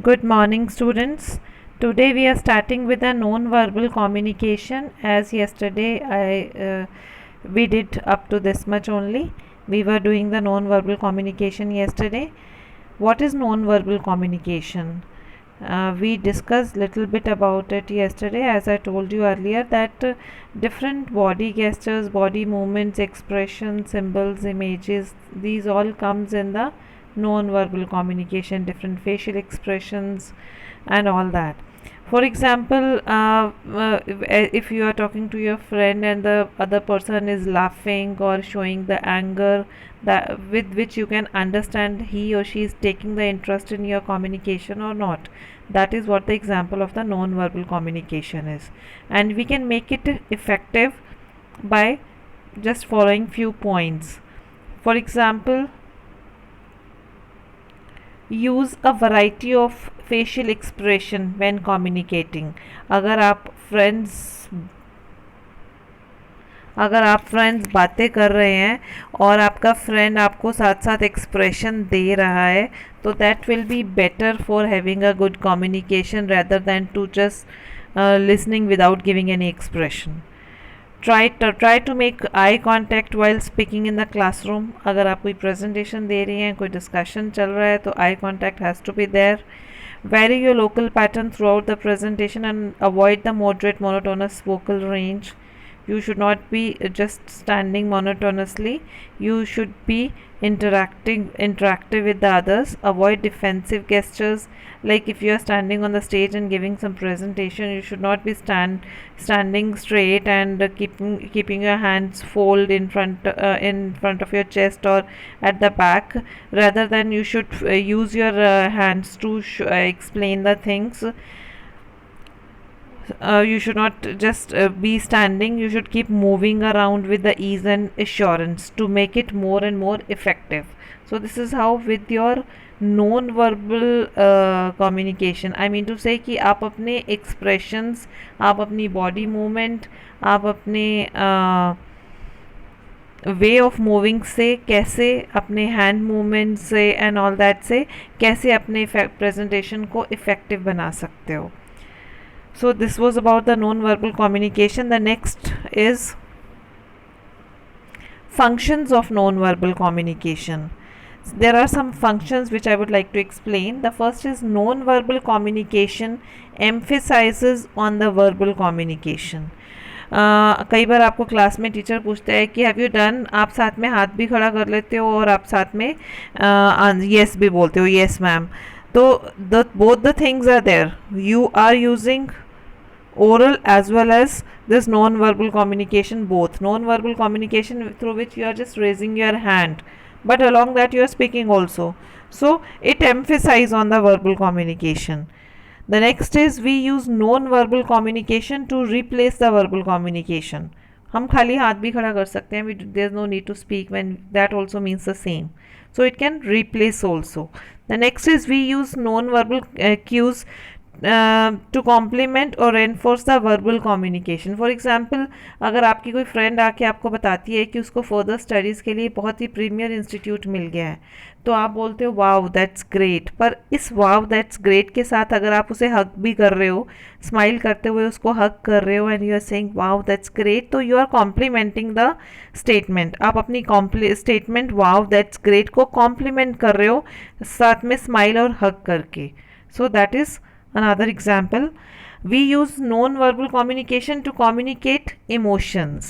Good morning, students. Today we are starting with a non-verbal communication. As yesterday, we did up to this much only. We were doing the non-verbal communication yesterday. What is non-verbal communication? We discussed little bit about it yesterday. As I told you earlier, that different body gestures, body movements, expressions, symbols, images, these all comes in the non-verbal communication, different facial expressions and all that. For example, if you are talking to your friend and the other person is laughing or showing the anger that with which you can understand he or she is taking the interest in your communication or not, that is what the example of the non-verbal communication is. And we can make it effective by just following few points. For example, use a variety of facial expression when communicating. अगर आप friends बातें कर रहे हैं और आपका friend आपको साथ साथ एक्सप्रेशन दे रहा है, तो that will be better for having a good communication rather than to just listening without giving any expression. Try to make eye contact while speaking in the classroom. अगर आप कोई presentation दे रही हैं, कोई discussion चल रहा है, तो eye contact has to be there. Vary your local pattern throughout the presentation and avoid the moderate monotonous vocal range. You should not be just standing monotonously. You should be interactive with the others. Avoid defensive gestures. Like if you are standing on the stage and giving some presentation, you should not be standing straight and keeping your hands fold in front of your chest or at the back. Rather than you should use your hands to explain the things. You should not just be standing. You should keep moving around with the ease and assurance to make it more and more effective. So this is how with your non verbal communication, I mean to say कि आप अपने expressions, आप अपनी body movement, आप अपने way of moving से कैसे, अपने हैंड मूवमेंट से एंड ऑल दैट से कैसे अपने प्रेजेंटेशन को इफ़ेक्टिव बना सकते हो. So this was about the non-verbal communication. The next is functions of non-verbal communication. There are some functions which I would like to explain. The first is non-verbal communication emphasizes on the verbal communication. कई बार आपको class में teacher पूछते हैं कि have you done, आप साथ में हाथ भी खड़ा कर लेते हो और आप साथ में येस भी बोलते हो, येस मैम. तो both the things are there. You are using oral as well as this non-verbal communication, both non-verbal communication through which you are just raising your hand, but along that you are speaking also, so it emphasizes on the verbal communication. The next is we use non-verbal communication to replace the verbal communication. हम खाली हाथ भी खड़ा कर सकते हैं. There's no need to speak when that also means the same, so it can replace also. The next is we use non-verbal cues to complement or reinforce the verbal communication. For example, अगर आपकी कोई friend आके आपको बताती है कि उसको further studies के लिए बहुत ही प्रीमियर इंस्टीट्यूट मिल गया है, तो आप बोलते हो वाव दैट्स ग्रेट. पर इस वाव दैट्स ग्रेट के साथ अगर आप उसे हक भी कर रहे हो, स्माइल करते हुए उसको हक कर रहे हो and you are saying wow that's great, तो you are complimenting the statement. आप अपनी स्टेटमेंट वाव दैट्स ग्रेट को कॉम्प्लीमेंट कर रहे हो साथ में स्माइल और हक करके. So that is another example. We use non-verbal communication to communicate emotions.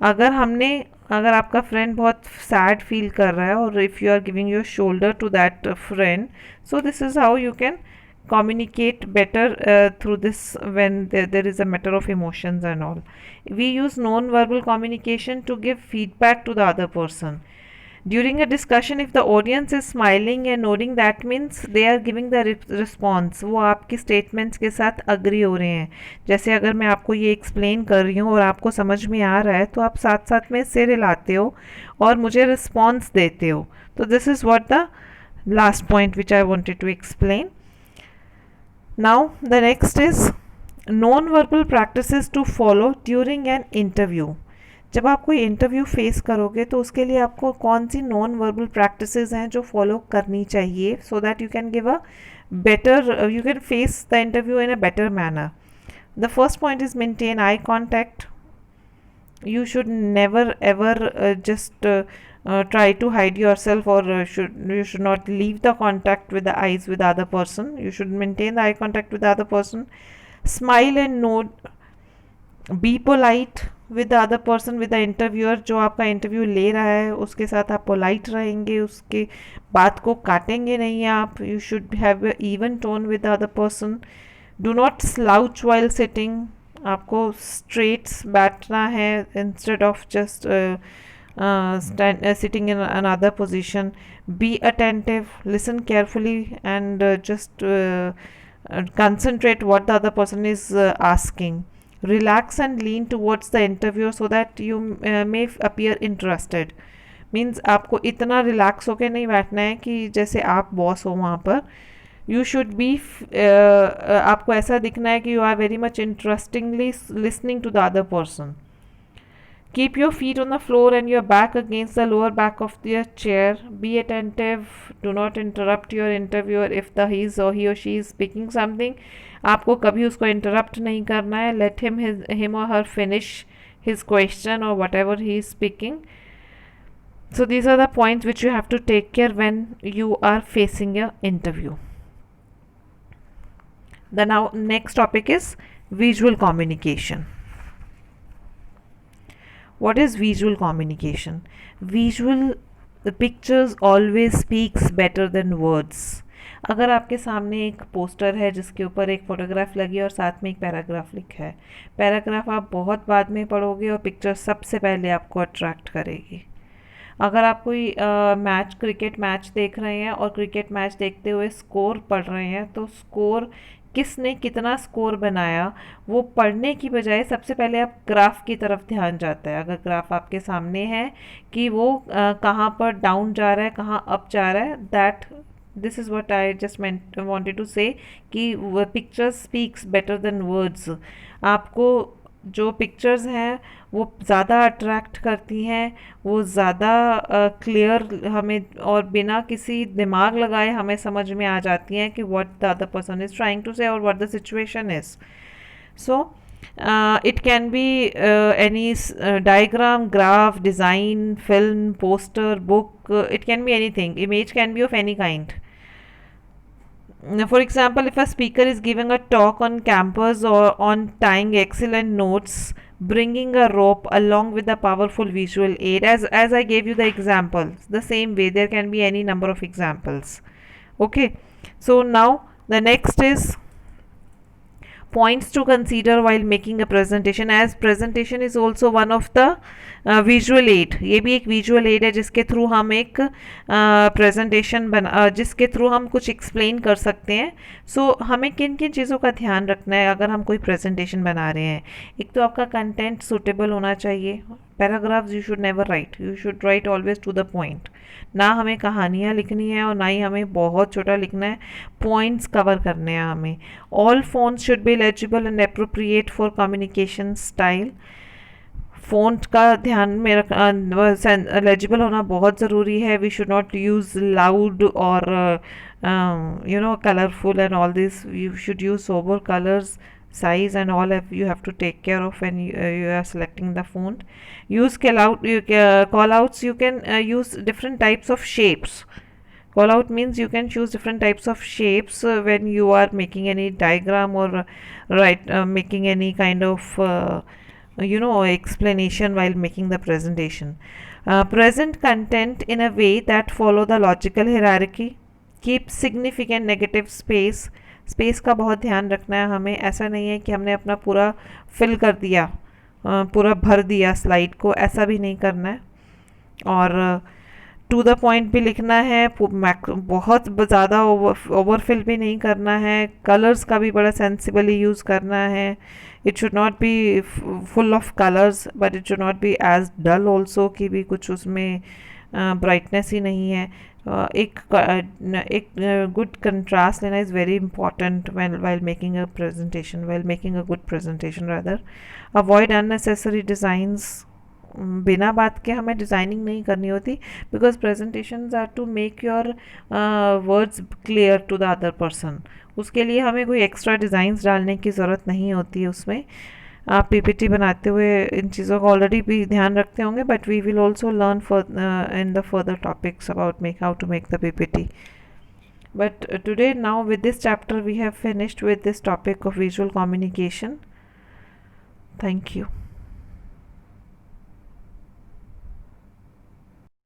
अगर आपका फ्रेंड बहुत सैड फील कर रहा है और if you are giving your shoulder to that friend, so this is how you can communicate better through this when there is a matter of emotions and all. We use non-verbal communication to give feedback to the other person. During a discussion, if the audience is smiling and nodding, that means they are giving the response. वो आपकी statements के साथ agree हो रहे हैं. जैसे अगर मैं आपको ये explain कर रही हूँ और आपको समझ में आ रहा है, तो आप साथ साथ में सिर हिलाते हो और मुझे response देते हो. तो this is what the last point which I wanted to explain. Now the next is non-verbal practices to follow during an interview. जब आप कोई इंटरव्यू फेस करोगे तो उसके लिए आपको कौन सी नॉन वर्बल प्रैक्टिसेस हैं जो फॉलो करनी चाहिए, so that you can give a better, you can face the interview in a better manner. The first point is maintain eye contact. You should never ever try to hide yourself, or you should not leave the contact with the eyes with the other person. You should maintain the eye contact with the other person. Smile and nod. Be polite with the other person, with the interviewer. जो आपका interview ले रहा है उसके साथ आप polite रहेंगे, उसके बात को काटेंगे नहीं आप. You should have a even tone with the other person. Do not slouch while sitting. आपको स्ट्रेट्स बैठना है instead of just sitting in another position. Be attentive, listen carefully, and just concentrate what the other person is asking. Relax and lean towards the interviewer so that you may appear interested. Means आपको इतना relax होकर नहीं बैठना है कि जैसे आप boss हो वहाँ पर. यू शुड बी आपको ऐसा दिखना है कि you are very much interestingly listening to the other person. Keep your feet on the floor and your back against the lower back of your chair. Be attentive. Do not interrupt your interviewer if he or she is speaking something. आपको कभी उसको interrupt नहीं करना है. Let him or her finish his question or whatever he is speaking. So these are the points which you have to take care when you are facing your interview. The next topic is visual communication. What is visual communication? Visual pictures always speaks better than words. अगर आपके सामने एक poster है जिसके ऊपर एक photograph लगी है और साथ में एक पैराग्राफ लिखा है, पैराग्राफ आप बहुत बाद में पढ़ोगे और पिक्चर सबसे पहले आपको अट्रैक्ट करेगी. अगर आप कोई क्रिकेट मैच देख रहे हैं और क्रिकेट मैच देखते हुए स्कोर पढ़ रहे हैं, तो स्कोर किसने कितना स्कोर बनाया वो पढ़ने की बजाय सबसे पहले आप ग्राफ की तरफ ध्यान जाता है. अगर ग्राफ आपके सामने है कि वो कहाँ पर डाउन जा रहा है, कहाँ अप जा रहा है, that this is what I just wanted to say कि pictures speaks better than words. आपको जो पिक्चर्स हैं वो ज़्यादा अट्रैक्ट करती हैं, वो ज़्यादा क्लियर हमें और बिना किसी दिमाग लगाए हमें समझ में आ जाती हैं कि what the other person is trying to say और what the situation is. So it can be any diagram, graph, design, film, poster, book. It can be anything. Image can be of any kind. For example, if a speaker is giving a talk on campus or on tying excellent notes, bringing a rope along with a powerful visual aid, as I gave you the example, the same way there can be any number of examples. Okay, so now the next is points to consider while making a presentation, as presentation is also one of the visual aid. ये भी एक visual aid है जिसके through हम एक presentation जिसके through हम कुछ explain कर सकते हैं. So हमें किन किन चीज़ों का ध्यान रखना है अगर हम कोई presentation बना रहे हैं. एक तो आपका content suitable होना चाहिए. Paragraphs you should never write, you should write always to the point. ना हमें कहानियाँ लिखनी है और ना ही हमें बहुत छोटा लिखना है, पॉइंट्स कवर करने हैं हमें. All fonts should be legible and appropriate for communication style. Font का ध्यान में रखना, लेजिबल होना बहुत ज़रूरी है. We should not use loud और colourful and all this. You should use sober colours, size and all you have to take care of when you are selecting the font. Use call outs. You can use different types of shapes. Call out means you can choose different types of shapes when you are making any diagram or making any kind of explanation while making the presentation. Present content in a way that follow the logical hierarchy. Keep significant negative space. Space का बहुत ध्यान रखना है हमें. ऐसा नहीं है कि हमने अपना पूरा फिल कर दिया, पूरा भर दिया स्लाइड को, ऐसा भी नहीं करना है. और टू द पॉइंट भी लिखना है, बहुत ज़्यादा ओवरफिल भी नहीं करना है. कलर्स का भी बड़ा सेंसिबली यूज़ करना है. It should not be full of colours but it should not be as dull also कि भी कुछ उसमें ब्राइटनेस ही नहीं है. एक गुड कंट्रास्ट लेना is very important while making a presentation, while making a good presentation rather. Avoid unnecessary designs. बिना बात के हमें डिज़ाइनिंग नहीं करनी होती, because presentations are to make your words clear to the other person. उसके लिए हमें कोई एक्स्ट्रा डिज़ाइंस डालने की ज़रूरत नहीं होती है उसमें। आप पीपीटी बनाते हुए इन चीज़ों का ऑलरेडी भी ध्यान रखते होंगे, but we will also learn in the further topics about make how to make the PPT. But today, now with this chapter, we have finished with this topic of visual communication. Thank you.